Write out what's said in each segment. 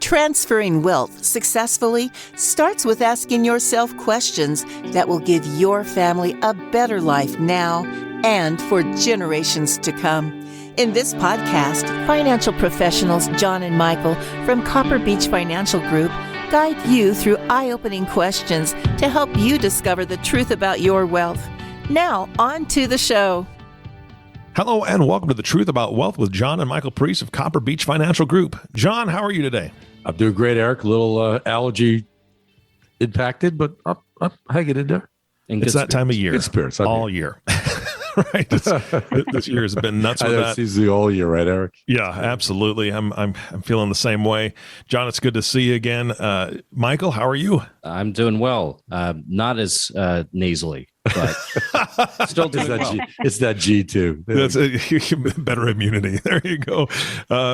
Transferring wealth successfully starts with asking yourself questions that will give your family a better life now and for generations to come. In this podcast, financial professionals John and Michael from Beech Financial Group guide you through eye-opening questions to help you discover the truth about your wealth. Now, on to the show. Hello and welcome to The Truth About Wealth with John and Michael Parise of Beech Financial Group. John, how are you today? I'm doing great, Eric. A little allergy impacted, but up, hang it in there. It's that time of year. Good spirits. All year. Right. This year has been nuts with that. It's the all year, right, Eric? Yeah, absolutely. I'm feeling the same way. John, it's good to see you again. Michael, how are you? I'm doing well. Not as nasally, but still doing well. It's that G2. That's better immunity. There you go.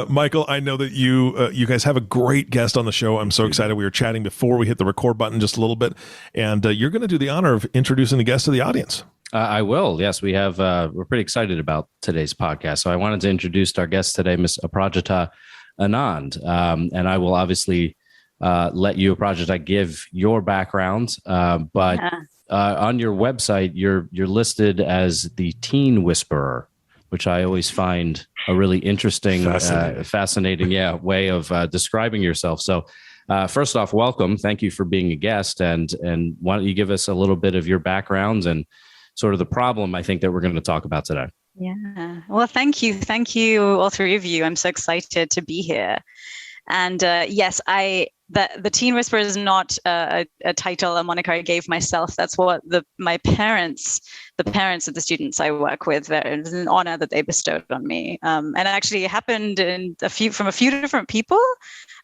Michael, I know that you guys have a great guest on the show. I'm so excited. We were chatting before we hit the record button just a little bit, and you're going to do the honor of introducing the guest to the audience. I will. Yes, we have. We're pretty excited about today's podcast. So I wanted to introduce our guest today, Miss Aprajita Anand, and I will obviously let you, Aprajita, give your background. But on your website, you're listed as the teen whisperer, which I always find a really interesting, fascinating, way of describing yourself. So. First off, welcome. Thank you for being a guest. And why don't you give us a little bit of your background and sort of the problem I think that we're going to talk about today. Yeah. Well, thank you. Thank you, all three of you. I'm so excited to be here. And yes, the Teen Whisperer is not a title, a moniker I gave myself. That's what my parents, the parents of the students I work with, it was an honor that they bestowed on me. And it actually happened from a few different people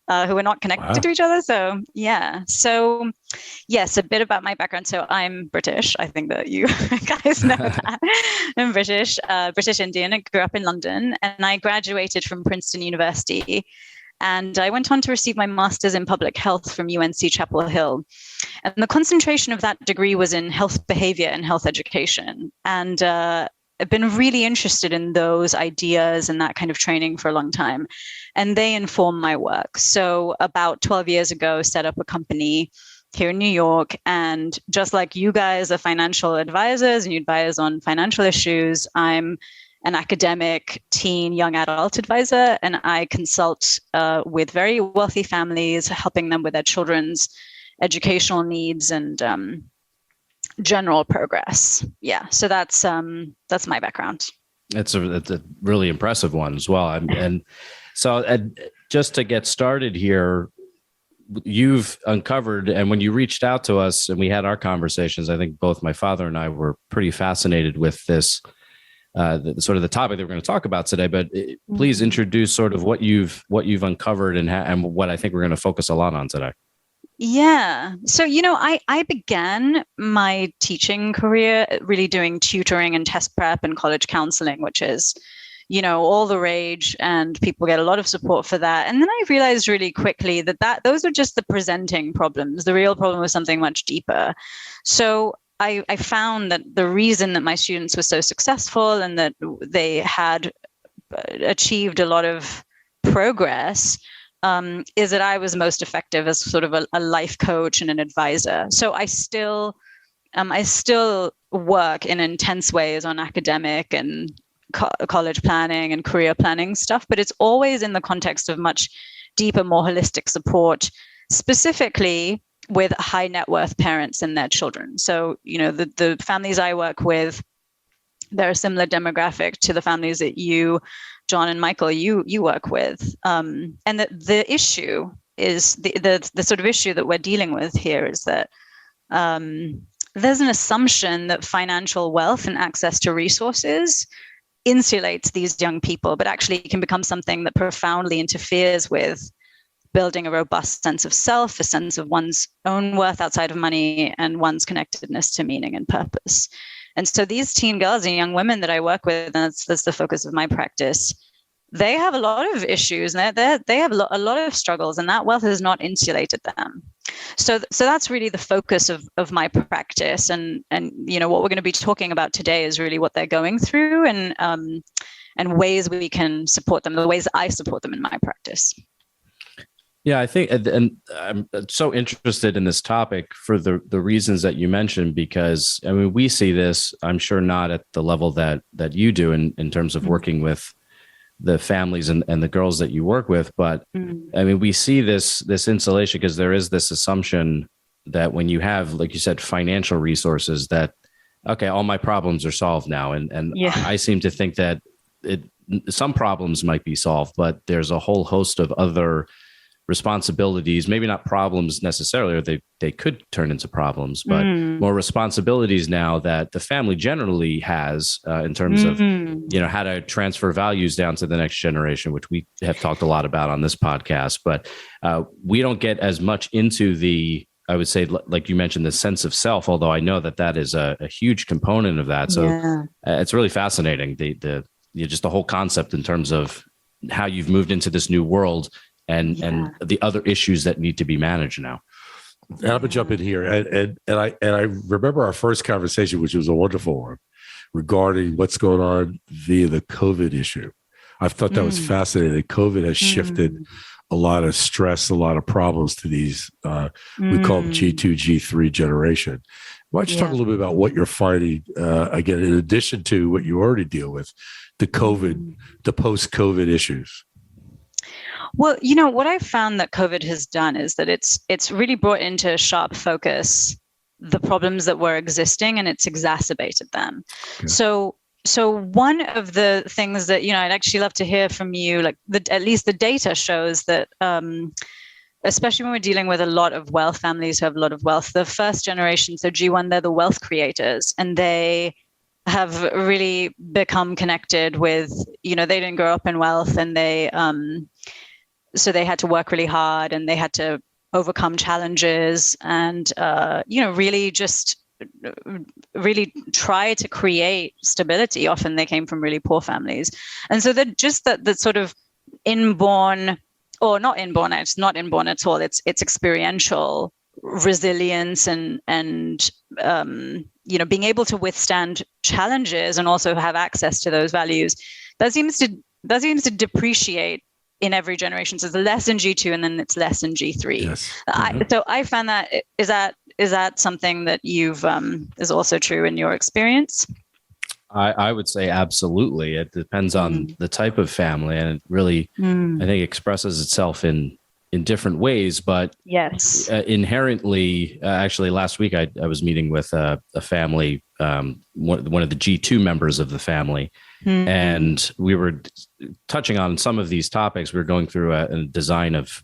who are not connected to each other. So yeah. So yes, a bit about my background. So I'm British. I think that you guys know that. I'm British Indian. I grew up in London and I graduated from Princeton University. And I went on to receive my master's in public health from UNC Chapel Hill. And the concentration of that degree was in health behavior and health education. And I've been really interested in those ideas and that kind of training for a long time. And they inform my work. So about 12 years ago, set up a company here in New York. And just like you guys are financial advisors and you advise on financial issues, I'm an academic teen young adult advisor, and I consult with very wealthy families, helping them with their children's educational needs and general progress. Yeah, so that's my background. It's a really impressive one as well. And so just to get started here, you've uncovered, and when you reached out to us and we had our conversations, I think both my father and I were pretty fascinated with this. Sort of the topic that we're going to talk about today, but please introduce sort of what you've uncovered and what I think we're going to focus a lot on today. Yeah. So, I began my teaching career really doing tutoring and test prep and college counseling, which is, all the rage and people get a lot of support for that. And then I realized really quickly that those are just the presenting problems. The real problem was something much deeper. So I found that the reason that my students were so successful and that they had achieved a lot of progress is that I was most effective as sort of a life coach and an advisor. So I still work in intense ways on academic and college planning and career planning stuff, but it's always in the context of much deeper, more holistic support, specifically with high net worth parents and their children. So, the families I work with, they're a similar demographic to the families that you, John and Michael, you work with. And the issue is the sort of issue that we're dealing with here is that there's an assumption that financial wealth and access to resources insulates these young people, but actually can become something that profoundly interferes with building a robust sense of self, a sense of one's own worth outside of money, and one's connectedness to meaning and purpose. And so these teen girls and young women that I work with, and that's the focus of my practice, they have a lot of issues and they have a lot of struggles, and that wealth has not insulated them. So that's really the focus of my practice. And what we're going to be talking about today is really what they're going through and ways we can support them, the ways I support them in my practice. Yeah, I think, and I'm so interested in this topic for the reasons that you mentioned, because I mean, we see this, I'm sure not at the level that you do in terms of working with the families and the girls that you work with. But I mean, we see this insulation because there is this assumption that when you have, like you said, financial resources, that, okay, all my problems are solved now. And I seem to think that some problems might be solved, but there's a whole host of other responsibilities, maybe not problems necessarily, or they could turn into problems, but more responsibilities now that the family generally has in terms of, how to transfer values down to the next generation, which we have talked a lot about on this podcast. But we don't get as much into I would say, like you mentioned, the sense of self, although I know that is a huge component of that. So it's really fascinating, just the whole concept in terms of how you've moved into this new world and the other issues that need to be managed now. And I'm gonna jump in here, and I remember our first conversation, which was a wonderful one, regarding what's going on via the COVID issue. I thought that was fascinating. COVID has shifted a lot of stress, a lot of problems to these. We call them G2, G3 generation. Why don't you talk a little bit about what you're finding? Again, in addition to what you already deal with, the post-COVID issues. Well, what I've found that COVID has done is that it's really brought into sharp focus the problems that were existing, and it's exacerbated them. Okay. So one of the things that, I'd actually love to hear from you, like at least the data shows that, especially when we're dealing with a lot of wealth families who have a lot of wealth, the first generation, so G1, they're the wealth creators, and they have really become connected with, they didn't grow up in wealth, and so they had to work really hard, and they had to overcome challenges, and really try to create stability. Often they came from really poor families, and so that just that sort of inborn, or not inborn, it's not inborn at all. It's experiential resilience and being able to withstand challenges and also have access to those values. That seems to depreciate in every generation. So it's less in G2 and then it's less in G3. Yes. So I found that, is that something that you've is also true in your experience? I would say absolutely. It depends on the type of family, and it really, I think, expresses itself in different ways. But yes, inherently, actually, last week I was meeting with a family, one of the G2 members of the family, and we were touching on some of these topics. We were going through a design of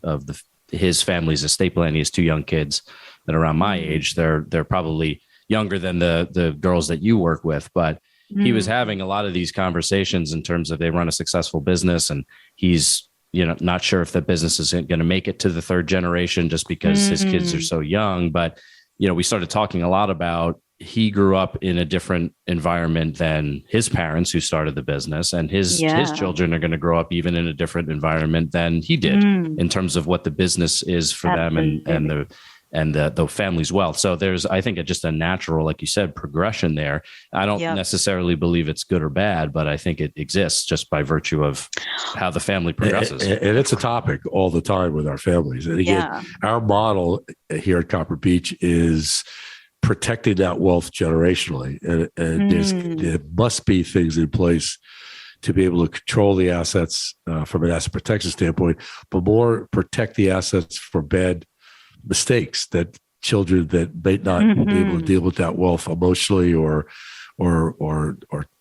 his family's estate plan. He has 2 young kids that are around my age. They're probably younger than the girls that you work with, but he was having a lot of these conversations in terms of they run a successful business, and he's not sure if the business is going to make it to the 3rd generation just because his kids are so young. But we started talking a lot about he grew up in a different environment than his parents who started the business, and his children are going to grow up even in a different environment than he did in terms of what the business is for them and the family's wealth. So there's, I think, just a natural, like you said, progression there. I don't necessarily believe it's good or bad, but I think it exists just by virtue of how the family progresses. And it's a topic all the time with our families. And again, our model here at Copper Beech is protecting that wealth generationally. And there must be things in place to be able to control the assets from an asset protection standpoint, but more protect the assets for bad mistakes that children that may not be able to deal with that wealth emotionally or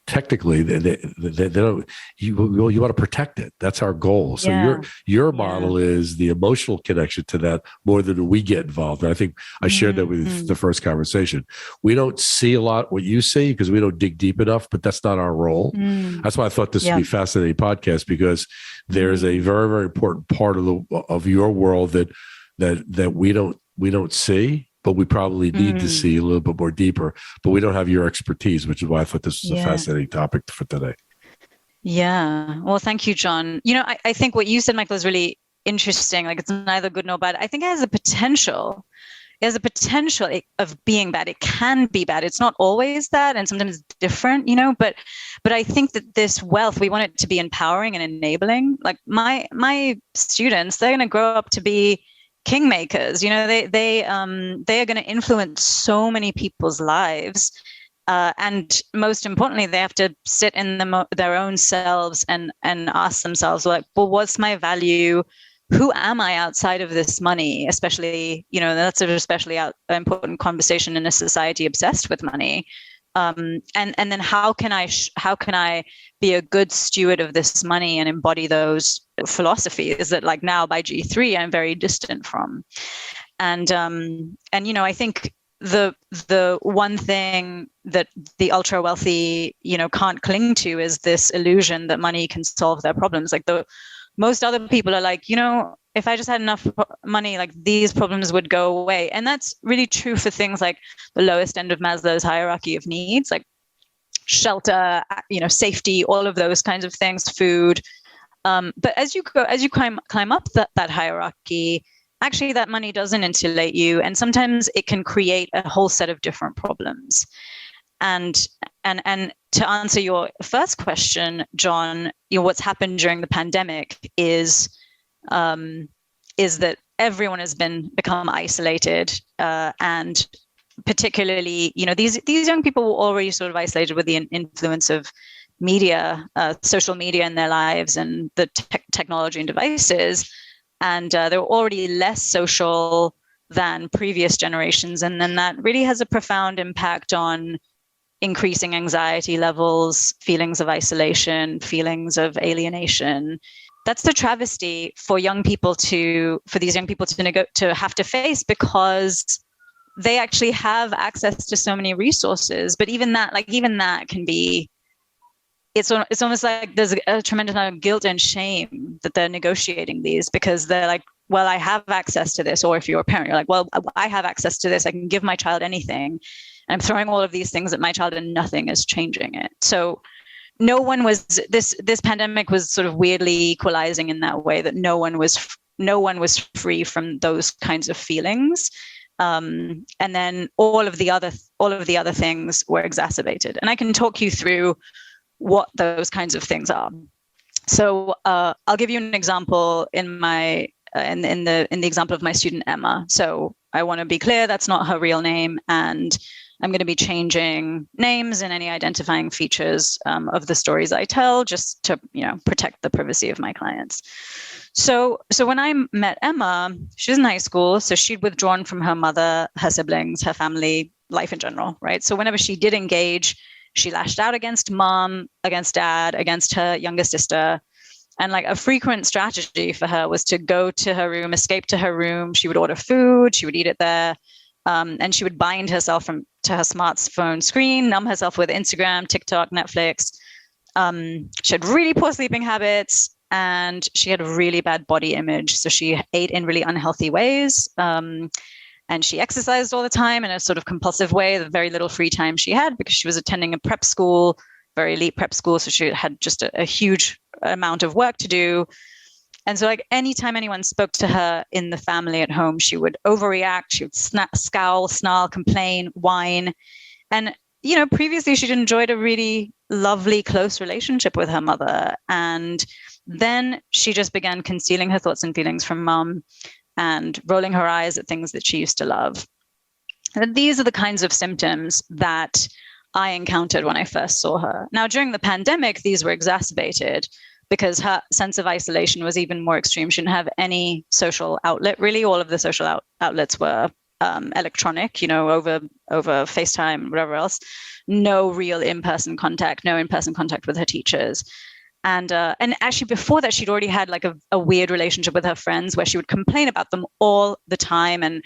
technically, they don't. You want to protect it. That's our goal. So your model is the emotional connection to that more than we get involved. And I think I shared that with the first conversation. We don't see a lot what you see because we don't dig deep enough, but that's not our role. That's why I thought this would be a fascinating podcast, because there's a very, very important part of your world that we don't see, but we probably need to see a little bit more deeper, but we don't have your expertise, which is why I thought this was a fascinating topic for today. Yeah. Well, thank you, John. I think what you said, Michael, is really interesting. Like, it's neither good nor bad. I think it has the potential has a potential of being bad. It can be bad. It's not always that, and sometimes it's different, but I think that this wealth, we want it to be empowering and enabling. Like my students, they're going to grow up to be kingmakers. They are going to influence so many people's lives. And most importantly, they have to sit in their own selves and ask themselves, like, well, what's my value? Who am I outside of this money? Especially, that's an especially important conversation in a society obsessed with money. And then how can I be a good steward of this money and embody those philosophies that, like, now by G3 I'm very distant from. And I think the one thing that the ultra wealthy can't cling to is this illusion that money can solve their problems. Like, most other people are like, if I just had enough money, like, these problems would go away. And that's really true for things like the lowest end of Maslow's hierarchy of needs, like shelter, safety, all of those kinds of things, food. But as you climb up that hierarchy, actually that money doesn't insulate you. And sometimes it can create a whole set of different problems. And to answer your first question, John, what's happened during the pandemic is that everyone has become isolated, and particularly, these young people were already sort of isolated with the influence of media, social media in their lives, and the technology and devices, and they were already less social than previous generations, and then that really has a profound impact on increasing anxiety levels, feelings of isolation, feelings of alienation. That's the travesty for these young people to have to face, because they actually have access to so many resources. But even that can be, it's almost like there's a tremendous amount of guilt and shame that they're negotiating these, because they're like, well, I have access to this. Or if you're a parent, you're like, well, I have access to this. I can give my child anything. I'm throwing all of these things at my child and nothing is changing it. So this pandemic was sort of weirdly equalizing in that way, that no one was free from those kinds of feelings. And then all of the other things were exacerbated. And I can talk you through what those kinds of things are. So I'll give you an example in the example of my student Emma. So I want to be clear, that's not her real name, and I'm going to be changing names and any identifying features of the stories I tell, just to protect the privacy of my clients. So when I met Emma, she was in high school, so she'd withdrawn from her mother, her siblings, her family, life in general, right? So whenever she did engage, she lashed out against mom, against dad, against her younger sister. And like a frequent strategy for her was to go to her room, escape to her room. She would order food, she would eat it there. And she would bind herself to her smartphone screen, numb herself with Instagram, TikTok, Netflix. She had really poor sleeping habits, and she had a really bad body image. So she ate in really unhealthy ways. And she exercised all the time in a sort of compulsive way, the very little free time she had, because she was attending a prep school, very elite prep school. So she had just a huge amount of work to do. And so, like, anytime anyone spoke to her in the family at home, she would overreact. She would scowl, snarl, complain, whine. And, previously she'd enjoyed a really lovely, close relationship with her mother. And then she just began concealing her thoughts and feelings from mom and rolling her eyes at things that she used to love. And these are the kinds of symptoms that I encountered when I first saw her. Now, during the pandemic, these were exacerbated because her sense of isolation was even more extreme. She didn't have any social outlet, really. All of the social outlets were electronic, over FaceTime, whatever else. No real in-person contact, no in-person contact with her teachers. And actually before that, she'd already had like a weird relationship with her friends where she would complain about them all the time and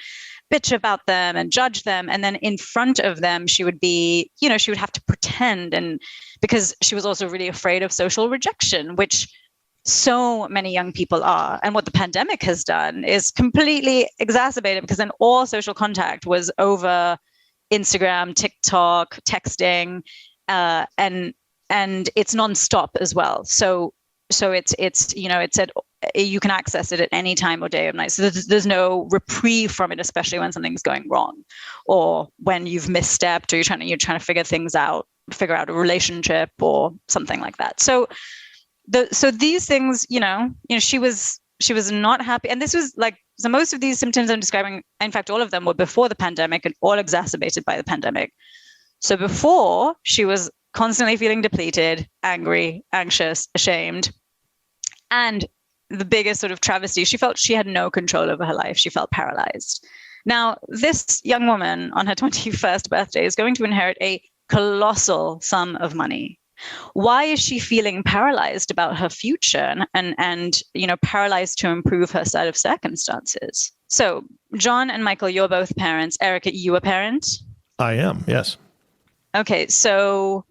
bitch about them and judge them. And then in front of them, she would be, she would have to pretend, and because she was also really afraid of social rejection, which so many young people are. And what the pandemic has done is completely exacerbated, because then all social contact was over Instagram, TikTok, texting, and it's nonstop as well. So it's at you can access it at any time or day of night. So there's no reprieve from it, especially when something's going wrong, or when you've misstepped, or you're trying to figure things out, figure out a relationship or something like that. So these things, she was not happy, and this was like, so most of these symptoms I'm describing, in fact, all of them were before the pandemic and all exacerbated by the pandemic. So before, she was constantly feeling depleted, angry, anxious, ashamed. And the biggest sort of travesty, she felt she had no control over her life. She felt paralyzed. Now, this young woman on her 21st birthday is going to inherit a colossal sum of money. Why is she feeling paralyzed about her future and paralyzed to improve her set of circumstances? So, John and Michael, you're both parents. Erica, you a parent? I am, yes. Okay, so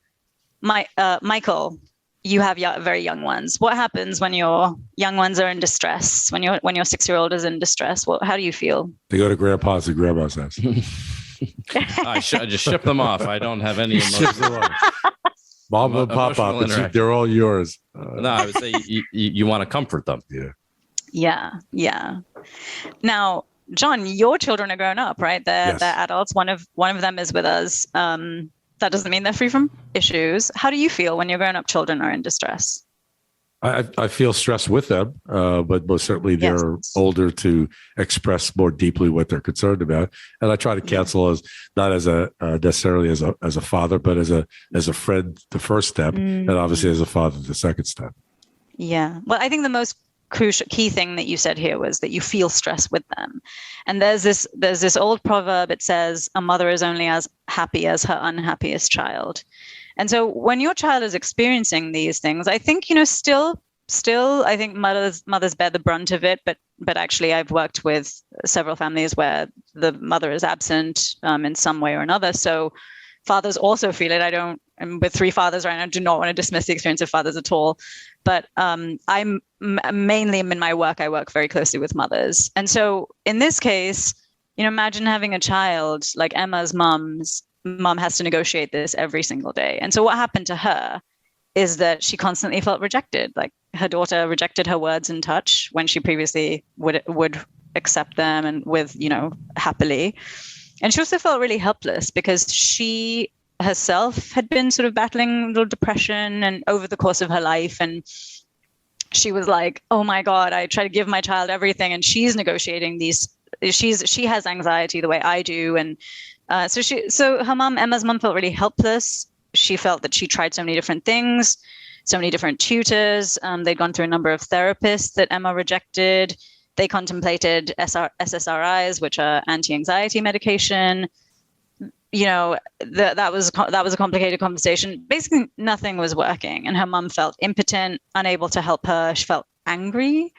Michael, you have very young ones. What happens when your young ones are in distress? When your 6-year-old is in distress, how do you feel? They go to grandpa's and grandma's house. I just ship them off. I don't have any emotion. Mom and Papa, they're all yours. No, I would say you want to comfort them. Yeah. Now, John, your children are grown up, right? They're adults. One of them is with us. That doesn't mean they're free from issues. How do you feel when your grown-up children are in distress? I feel stressed with them, but most certainly they're older to express more deeply what they're concerned about. And I try to counsel as not as necessarily as a father, but as a friend, the first step, and obviously as a father, the second step. Yeah. Well, I think the most crucial key thing that you said here was that you feel stress with them. And there's this old proverb. It says, a mother is only as happy as her unhappiest child. And so when your child is experiencing these things, I think, still, I think mothers bear the brunt of it. But actually, I've worked with several families where the mother is absent in some way or another. So fathers also feel it. I'm with 3 fathers right now. I do not want to dismiss the experience of fathers at all. But I'm mainly in my work, I work very closely with mothers. And so in this case, imagine having a child like Emma's mom has to negotiate this every single day. And so what happened to her is that she constantly felt rejected. Like her daughter rejected her words and touch when she previously would accept them and with, happily. And she also felt really helpless because she herself had been sort of battling a little depression and over the course of her life. And she was like, oh my God, I try to give my child everything. And she's negotiating these, she has anxiety the way I do. And so her mom, Emma's mom, felt really helpless. She felt that she tried so many different things, so many different tutors. They'd gone through a number of therapists that Emma rejected. They contemplated SSRIs, which are anti-anxiety medication. That was a complicated conversation. Basically, nothing was working, and her mom felt impotent, unable to help her. She felt angry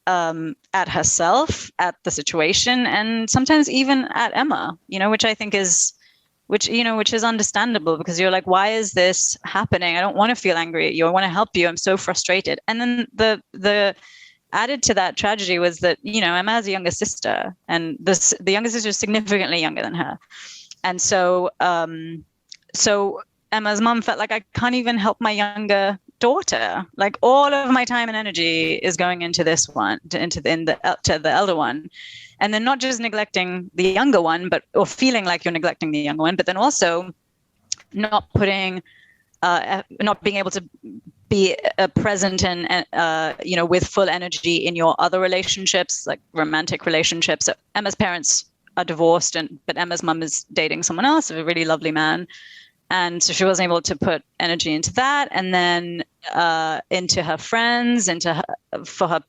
at herself, at the situation, and sometimes even at Emma. Which I think is, which is understandable, because you're like, why is this happening? I don't want to feel angry at you. I want to help you. I'm so frustrated. And then the added to that tragedy was that Emma has a younger sister, and the younger sister is significantly younger than her. And so Emma's mom felt like, I can't even help my younger daughter. Like all of my time and energy is going into this one, to the elder one. And then not just neglecting the younger one, or feeling like you're neglecting the younger one, but then also not being able to be present and with full energy in your other relationships, like romantic relationships. So Emma's parents are divorced, but Emma's mum is dating someone else, a really lovely man. And so she wasn't able to put energy into that. And then into her friends, for her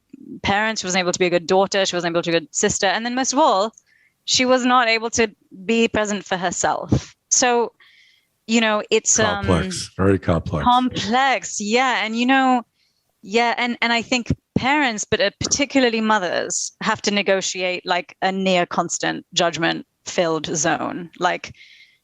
parents, she wasn't able to be a good daughter. She wasn't able to be a good sister. And then most of all, she was not able to be present for herself. So, it's complex, very complex. Complex. Yeah. And, and I think parents, but particularly mothers, have to negotiate like a near constant judgment filled zone, like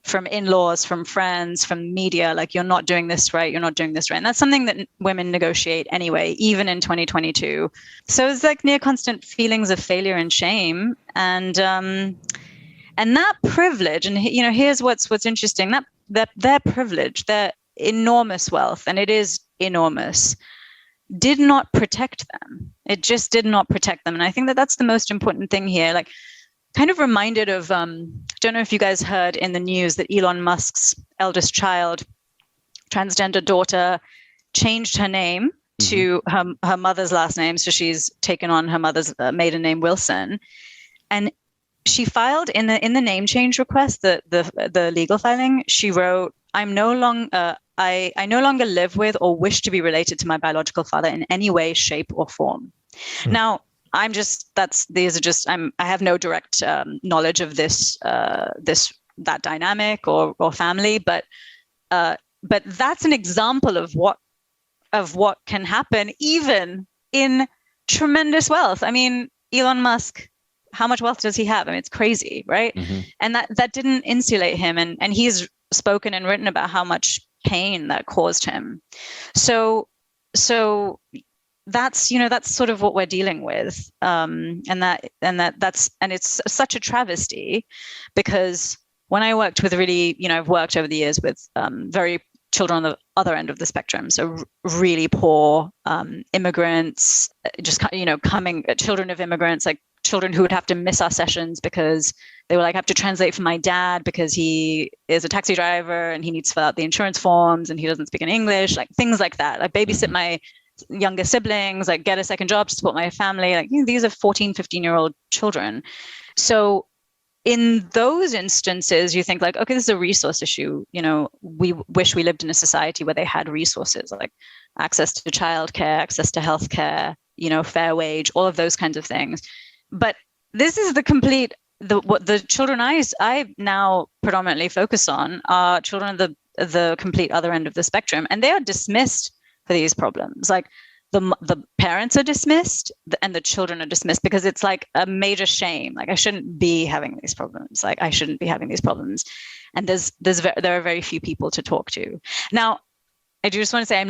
from in-laws, from friends, from media, like you're not doing this right, you're not doing this right. And that's something that women negotiate anyway, even in 2022. So it's like near constant feelings of failure and shame. And that privilege, and here's what's interesting, that their privilege, their enormous wealth, and it is enormous, did not protect them. It just did not protect them. And I think that that's the most important thing here. Like, kind of reminded of, don't know if you guys heard in the news that Elon Musk's eldest child, transgender daughter, changed her name to her mother's last name. So she's taken on her mother's maiden name, Wilson. And she filed in the name change request, the legal filing, she wrote, I no longer live with or wish to be related to my biological father in any way, shape, or form. Now, I have no direct knowledge of that dynamic or family, but that's an example of what can happen even in tremendous wealth. I mean, Elon Musk, how much wealth does he have? I mean, it's crazy, right? And that didn't insulate him, and he's spoken and written about how much pain that caused him. So that's sort of what we're dealing with, and it's such a travesty, because when I worked with I've worked over the years with very children on the other end of the spectrum, so really poor immigrants, just children of immigrants, like children who would have to miss our sessions because they were like, I have to translate for my dad because he is a taxi driver and he needs to fill out the insurance forms and he doesn't speak in English, like things like that, like babysit my younger siblings, like get a second job to support my family. Like, these are 14, 15-year-old children. So in those instances, you think like, okay, this is a resource issue. We wish we lived in a society where they had resources like access to childcare, access to healthcare, fair wage, all of those kinds of things. But this is what the children I now predominantly focus on are children of the complete other end of the spectrum, and they are dismissed for these problems. Like the parents are dismissed and the children are dismissed because it's like a major shame. Like, I shouldn't be having these problems. Like, I shouldn't be having these problems. And there are very few people to talk to. Now, I do just want to say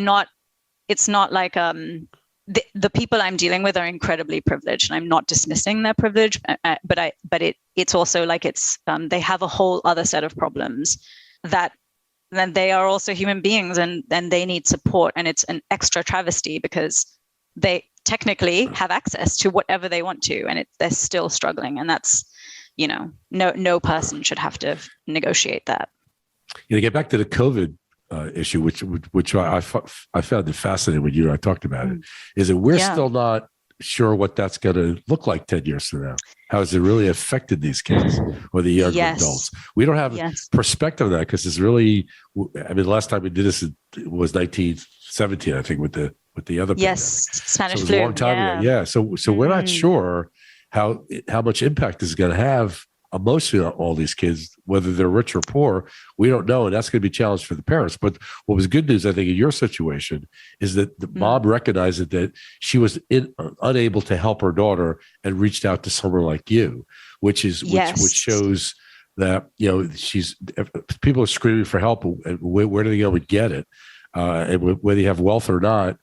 it's not like the people I'm dealing with are incredibly privileged, and I'm not dismissing their privilege, but it's also like they have a whole other set of problems that then they are also human beings, and they need support. And it's an extra travesty because they technically have access to whatever they want to, and they're still struggling. And that's, no person should have to negotiate that. To get back to the COVID issue, which I found it fascinating when you and I talked about it, is that we're still not sure what that's going to look like 10 years from now. How has it really affected these kids or the younger adults? We don't have perspective of that, because it's really, the last time we did this was 1917, I think, with the other pandemic. Spanish flu. So it was a long time ago. Yeah. So we're not sure how much impact this is going to have emotionally on all these kids, whether they're rich or poor. We don't know, and that's going to be a challenge for the parents. But what was good news, I think, in your situation is that the mom recognized that she was unable to help her daughter and reached out to someone like you, which shows that people are screaming for help, and where do they go and get it? And whether you have wealth or not,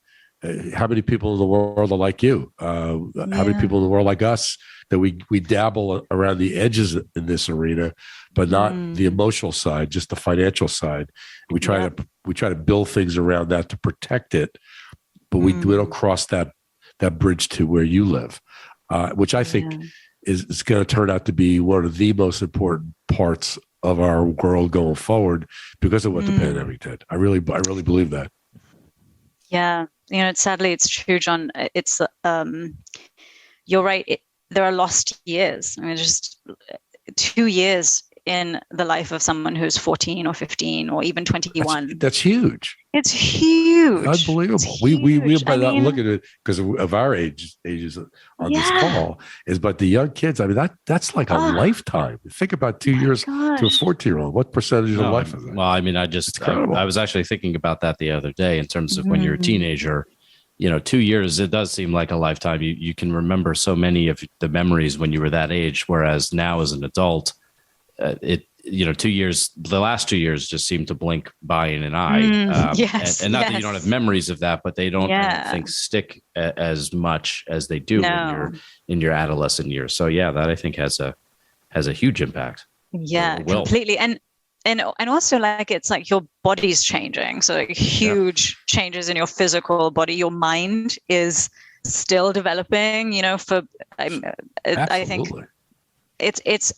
how many people in the world are like you? How many people in the world like us, that we dabble around the edges in this arena, but not the emotional side, just the financial side. We try to build things around that to protect it, but we don't cross that bridge to where you live, which I think is going to turn out to be one of the most important parts of our world going forward because of what the pandemic did. I really believe that. Yeah. Sadly, it's true, John. It's, you're right. There are lost years. Just 2 years in the life of someone who's 14 or 15 or even 21. That's huge. It's huge. Unbelievable. It's we huge. by not looking at it because of our ages on this call but the young kids, that's like a lifetime. Think about 2 years to a 14-year-old. What percentage of life is that? Well, I was actually thinking about that the other day in terms of when you're a teenager. 2 years, it does seem like a lifetime. You can remember so many of the memories when you were that age, whereas now as an adult, 2 years, the last 2 years just seem to blink by in an eye. And not that you don't have memories of that, but they don't, I don't think, stick as much as they do when you're in your adolescent years. So that I think has a huge impact. Yeah, completely. And and also like it's like your body's changing, so like huge changes in your physical body. Your mind is still developing, I think it's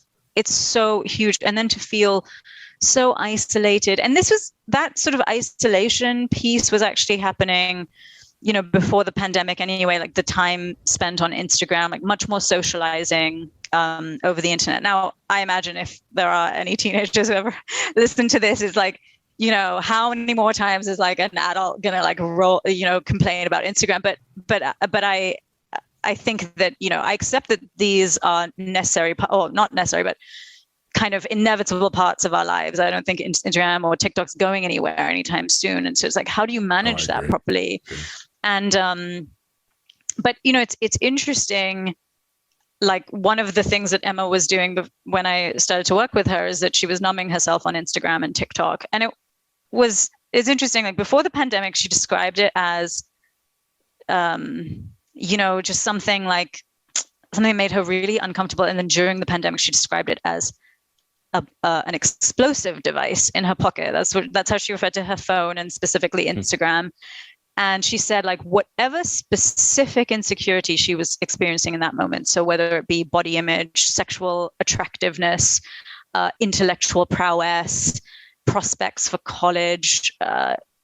so huge. And then to feel so isolated, and that sort of isolation piece was actually happening before the pandemic anyway, like the time spent on Instagram, like much more socializing over the internet. Now, I imagine if there are any teenagers who ever listen to this, is like, how many more times is like an adult gonna like complain about Instagram? But I think that, I accept that these are necessary, or not necessary, but kind of inevitable parts of our lives. I don't think Instagram or TikTok's going anywhere anytime soon. And so it's like, how do you manage that properly? And, but it's interesting. Like one of the things that Emma was doing when I started to work with her is that she was numbing herself on Instagram and TikTok. And it's interesting. Like before the pandemic, she described it as, just something made her really uncomfortable. And then during the pandemic, she described it as an explosive device in her pocket. That's how she referred to her phone, and specifically Instagram. And she said, like, whatever specific insecurity she was experiencing in that moment, so whether it be body image, sexual attractiveness, intellectual prowess, prospects for college,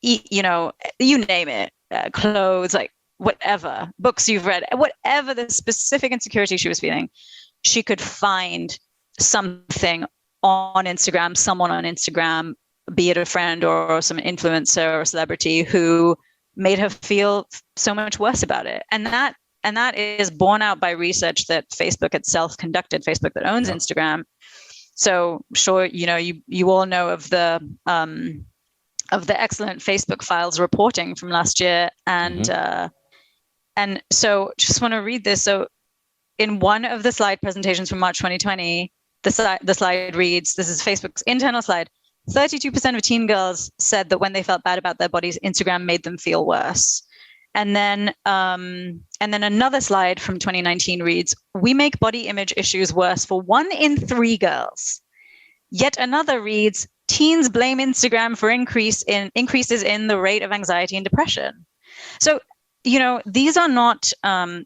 you name it, clothes, like whatever, books you've read, whatever the specific insecurity she was feeling, she could find something on Instagram, someone on Instagram, be it a friend or some influencer or celebrity, who made her feel so much worse about it. And that is borne out by research that Facebook itself conducted, Facebook that owns Instagram. So sure, you all know of the excellent Facebook Files reporting from last year. And so just want to read this. So in one of the slide presentations from March 2020, the slide reads, this is Facebook's internal slide, 32% of teen girls said that when they felt bad about their bodies, Instagram made them feel worse. And then another slide from 2019 reads, we make body image issues worse for 1 in 3 girls. Yet another reads, teens blame Instagram for increases in the rate of anxiety and depression. So, these are not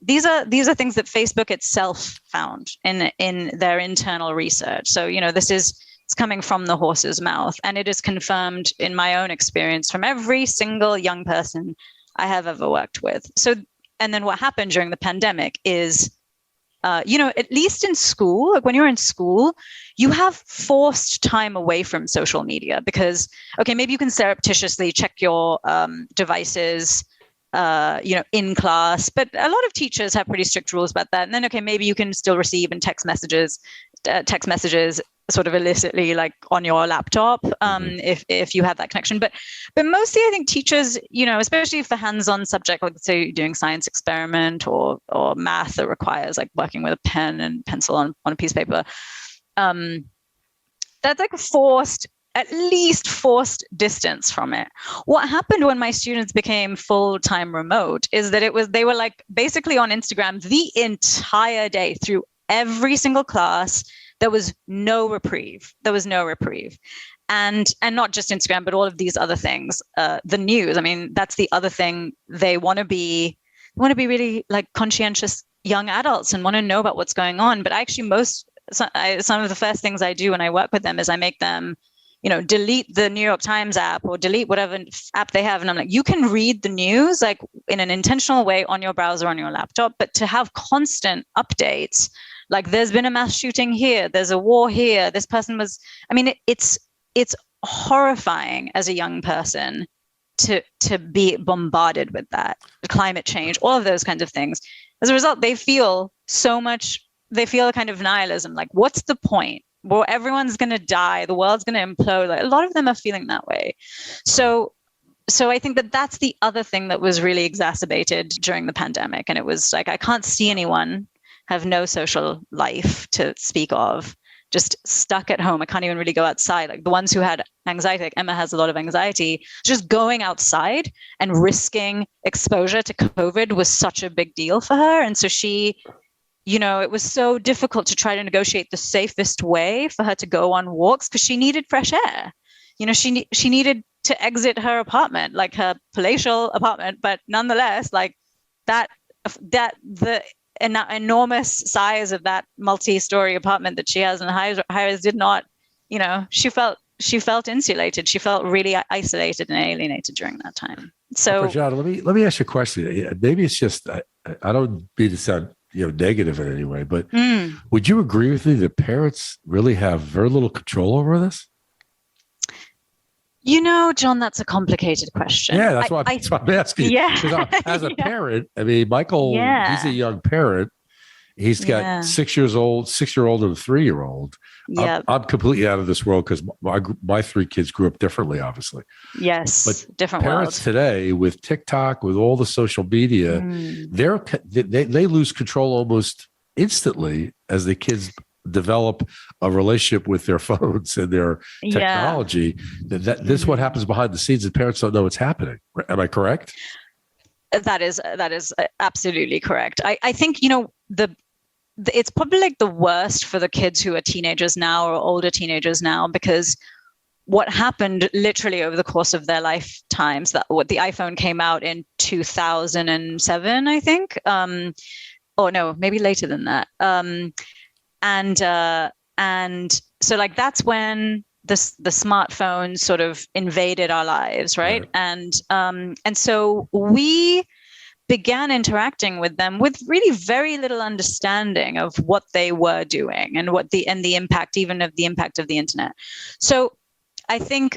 these are things that Facebook itself found in their internal research. So, it's coming from the horse's mouth, and it is confirmed in my own experience from every single young person I have ever worked with. So, and then what happened during the pandemic is, at least in school, like when you're in school, you have forced time away from social media because, okay, maybe you can surreptitiously check your devices, in class, but a lot of teachers have pretty strict rules about that. And then, okay, maybe you can still receive in text messages sort of illicitly, like on your laptop, if you have that connection. But mostly I think teachers, especially if the hands-on subject, like say doing science experiment or math that requires like working with a pen and pencil on a piece of paper, that's like at least forced distance from it. What happened when my students became full-time remote is that they were like basically on Instagram the entire day through every single class. There was no reprieve. And not just Instagram, but all of these other things. The news, I mean, that's the other thing. They want to be really like conscientious young adults and want to know about what's going on. But actually some of the first things I do when I work with them is I make them, delete the New York Times app or delete whatever app they have. And I'm like, you can read the news like in an intentional way on your browser, on your laptop, but to have constant updates, like there's been a mass shooting here, there's a war here, this person was, I mean, it's horrifying as a young person to be bombarded with that, climate change, all of those kinds of things. As a result, they feel a kind of nihilism, like what's the point? Well, everyone's going to die, the world's going to implode. Like, a lot of them are feeling that way. So I think that's the other thing that was really exacerbated during the pandemic. And it was like, I can't see anyone, have no social life to speak of, just stuck at home. I can't even really go outside. Like the ones who had anxiety, like Emma has a lot of anxiety, just going outside and risking exposure to COVID was such a big deal for her. And so she it was so difficult to try to negotiate the safest way for her to go on walks because she needed fresh air. She needed to exit her apartment, like her palatial apartment, but nonetheless, like the enormous size of that multi-story apartment that she has in high-rise did not, she felt insulated. She felt really isolated and alienated during that time. So, Aprajita, let me ask you a question. Maybe it's just I don't mean to sound negative in any way, but would you agree with me that parents really have very little control over this? John, that's a complicated question. Yeah, that's why I'm asking. Yeah. As a parent, I mean, Michael, he's a young parent. He's got 6-year-old and a 3-year-old. Yeah. I'm completely out of this world because my 3 kids grew up differently, obviously. Yes, but different parents world. today with TikTok, with all the social media, they lose control almost instantly as the kids develop a relationship with their phones and their technology. This is what happens behind the scenes, and parents don't know what's happening. Am I correct? That is absolutely correct. I think it's probably like the worst for the kids who are teenagers now or older teenagers now, because what happened literally over the course of their lifetimes, the iPhone came out in 2007, I think, or no, maybe later than that. And so like that's when the smartphones sort of invaded our lives, right? And so we began interacting with them with really very little understanding of what they were doing and the impact, even of the impact of the internet. So I think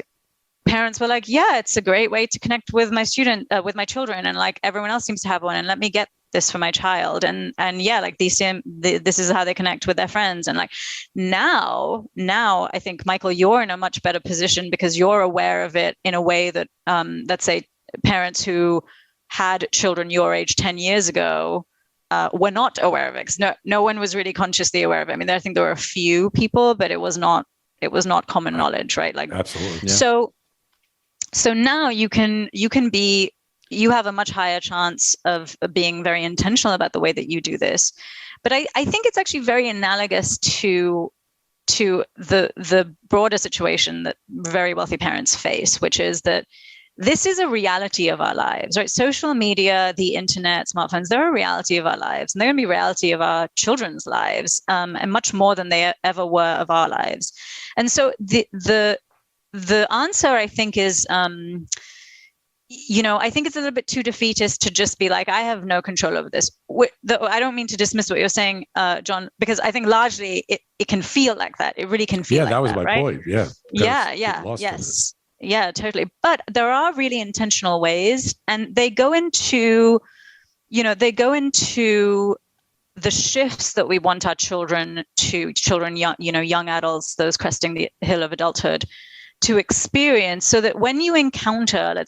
parents were like, yeah, it's a great way to connect with my children, and like everyone else seems to have one, and let me get this for my child. And yeah, like this is how they connect with their friends. And like now I think, Michael, you're in a much better position because you're aware of it in a way that let's say parents who had children your age 10 years ago were not aware of it, because no one was really consciously aware of it. I mean, I think there were a few people, but it was not common knowledge, right? Like, absolutely. Yeah. So now you have a much higher chance of being very intentional about the way that you do this. But I think it's actually very analogous to the broader situation that very wealthy parents face, which is that this is a reality of our lives, right? Social media, the internet, smartphones, they're a reality of our lives, and they're going to be a reality of our children's lives, and much more than they ever were of our lives. And so the answer, I think, is, I think it's a little bit too defeatist to just be like, I have no control over this. I don't mean to dismiss what you're saying, John, because I think largely it can feel like that. It really can feel like that. Yeah, that was my point. Yeah. Yes. Yeah, totally. But there are really intentional ways, and they go into the shifts that we want our children, young adults, those cresting the hill of adulthood, to experience, so that when you encounter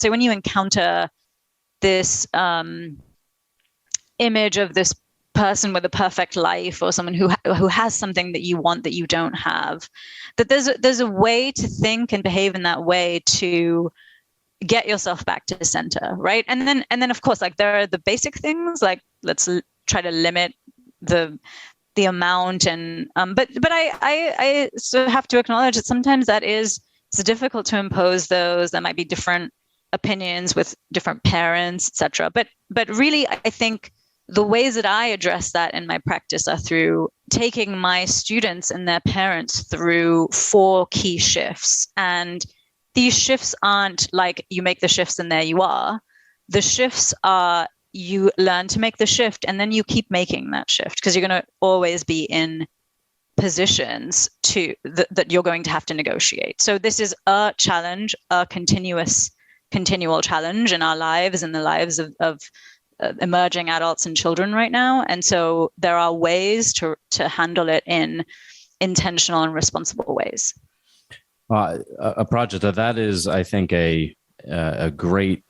this image of this person with a perfect life, or someone who has something that you want that you don't have, that there's a way to think and behave in that way to get yourself back to center, right? And then of course, like there are the basic things, like let's try to limit the amount, and but I sort of have to acknowledge that sometimes it's difficult to impose those. There might be different opinions with different parents, etc. But really, I think the ways that I address that in my practice are through taking my students and their parents through 4 key shifts. And these shifts aren't like you make the shifts and there you are. The shifts are you learn to make the shift, and then you keep making that shift, because you're going to always be in positions that you're going to have to negotiate. So this is a challenge, a continual challenge in our lives and the lives of emerging adults and children right now. And so there are ways to handle it in intentional and responsible ways. Aprajita, that is, I think, a great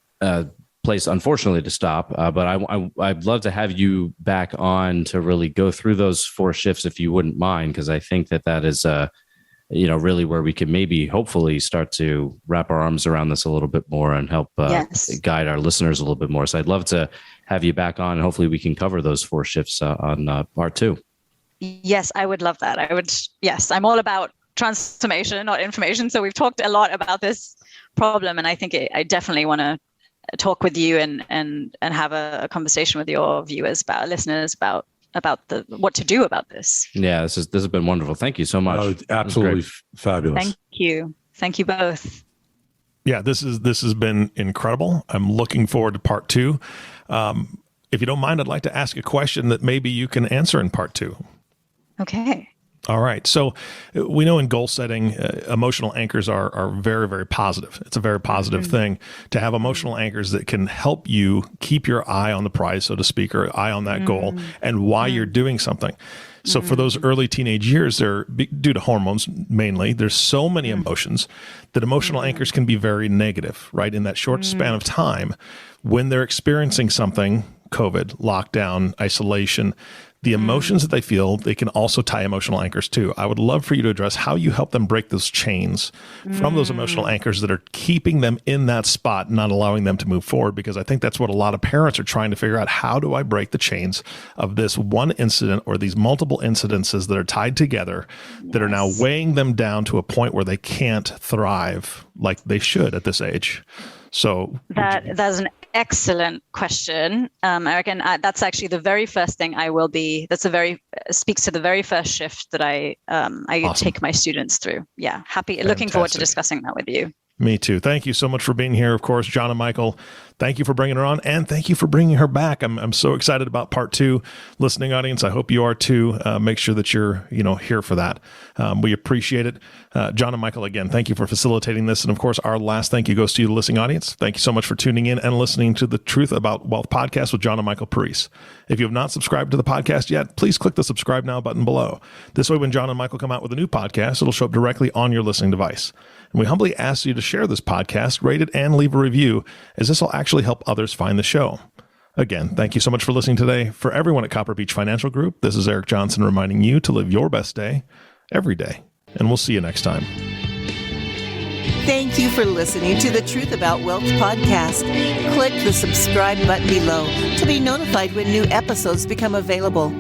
place, unfortunately, to stop. But I'd love to have you back on to really go through those 4 shifts, if you wouldn't mind, because I think that is really where we can maybe hopefully start to wrap our arms around this a little bit more and help guide our listeners a little bit more. So I'd love to have you back on, and hopefully we can cover those 4 shifts on part 2. Yes, I would love that. Yes, I'm all about transformation, not information. So we've talked a lot about this problem, and I think I definitely want to talk with you and have a conversation with your viewers, listeners about what to do about this. Yeah, this has been wonderful. Thank you so much. Oh, absolutely fabulous. Thank you both. Yeah, this has been incredible. I'm looking forward to part 2. If you don't mind, I'd like to ask a question that maybe you can answer in part 2. Okay. All right. So we know in goal setting, emotional anchors are very, very positive. It's a very positive thing to have emotional anchors that can help you keep your eye on the prize, so to speak, or eye on that goal and why you're doing something. So for those early teenage years, they're due to hormones mainly. There's so many emotions that emotional anchors can be very negative, right? In that short span of time, when they're experiencing something, COVID, lockdown, isolation, the emotions that they feel, they can also tie emotional anchors too. I would love for you to address how you help them break those chains from those emotional anchors that are keeping them in that spot, not allowing them to move forward, because I think that's what a lot of parents are trying to figure out. How do I break the chains of this one incident or these multiple incidences that are tied together that are now weighing them down to a point where they can't thrive like they should at this age? So that's an excellent question, Eric, and that's actually the very first thing I will be. Speaks to the very first shift that I awesome. Take my students through. Yeah, looking forward to discussing that with you. Me too. Thank you so much for being here. Of course, John and Michael, thank you for bringing her on, and thank you for bringing her back. I'm so excited about part 2. Listening audience, I hope you are too. Make sure that you're here for that. We appreciate it. John and Michael, again, thank you for facilitating this. And of course, our last thank you goes to you, the listening audience. Thank you so much for tuning in and listening to the Truth About Wealth podcast with John and Michael Parise. If you have not subscribed to the podcast yet, please click the subscribe now button below. This way, when John and Michael come out with a new podcast, it'll show up directly on your listening device. And we humbly ask you to share this podcast, rate it, and leave a review, as this will actually help others find the show. Again, thank you so much for listening today. For everyone at Copper Beech Financial Group, this is Eric Johnson reminding you to live your best day every day. And we'll see you next time. Thank you for listening to the Truth About Wealth podcast. Click the subscribe button below to be notified when new episodes become available.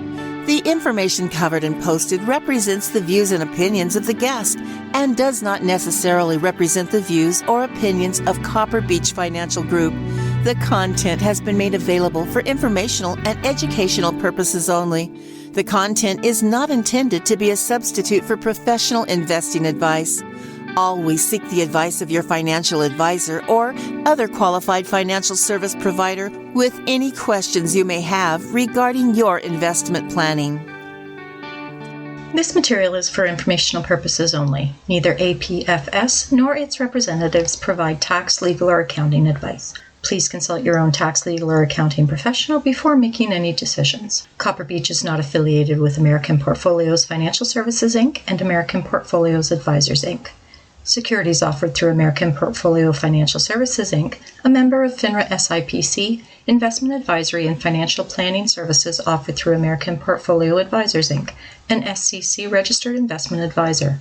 The information covered and posted represents the views and opinions of the guest and does not necessarily represent the views or opinions of Copper Beech Financial Group. The content has been made available for informational and educational purposes only. The content is not intended to be a substitute for professional investing advice. Always seek the advice of your financial advisor or other qualified financial service provider with any questions you may have regarding your investment planning. This material is for informational purposes only. Neither APFS nor its representatives provide tax, legal, or accounting advice. Please consult your own tax, legal, or accounting professional before making any decisions. Copper Beech is not affiliated with American Portfolios Financial Services, Inc. and American Portfolios Advisors, Inc. Securities offered through American Portfolio Financial Services, Inc., a member of FINRA SIPC, investment advisory and financial planning services offered through American Portfolio Advisors, Inc., an SCC registered investment advisor.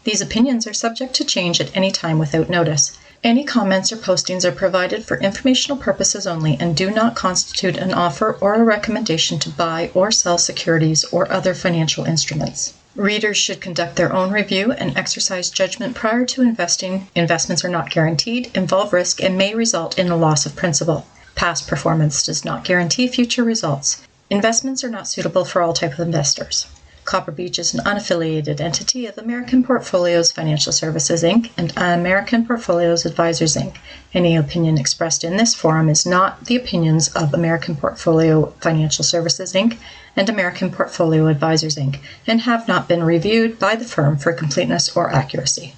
These opinions are subject to change at any time without notice. Any comments or postings are provided for informational purposes only and do not constitute an offer or a recommendation to buy or sell securities or other financial instruments. Readers should conduct their own review and exercise judgment prior to investing. Investments are not guaranteed, involve risk, and may result in a loss of principal. Past performance does not guarantee future results. Investments are not suitable for all types of investors. Copper Beech is an unaffiliated entity of American Portfolios Financial Services, Inc. and American Portfolios Advisors, Inc. Any opinion expressed in this forum is not the opinions of American Portfolio Financial Services, Inc. and American Portfolio Advisors, Inc., and have not been reviewed by the firm for completeness or accuracy.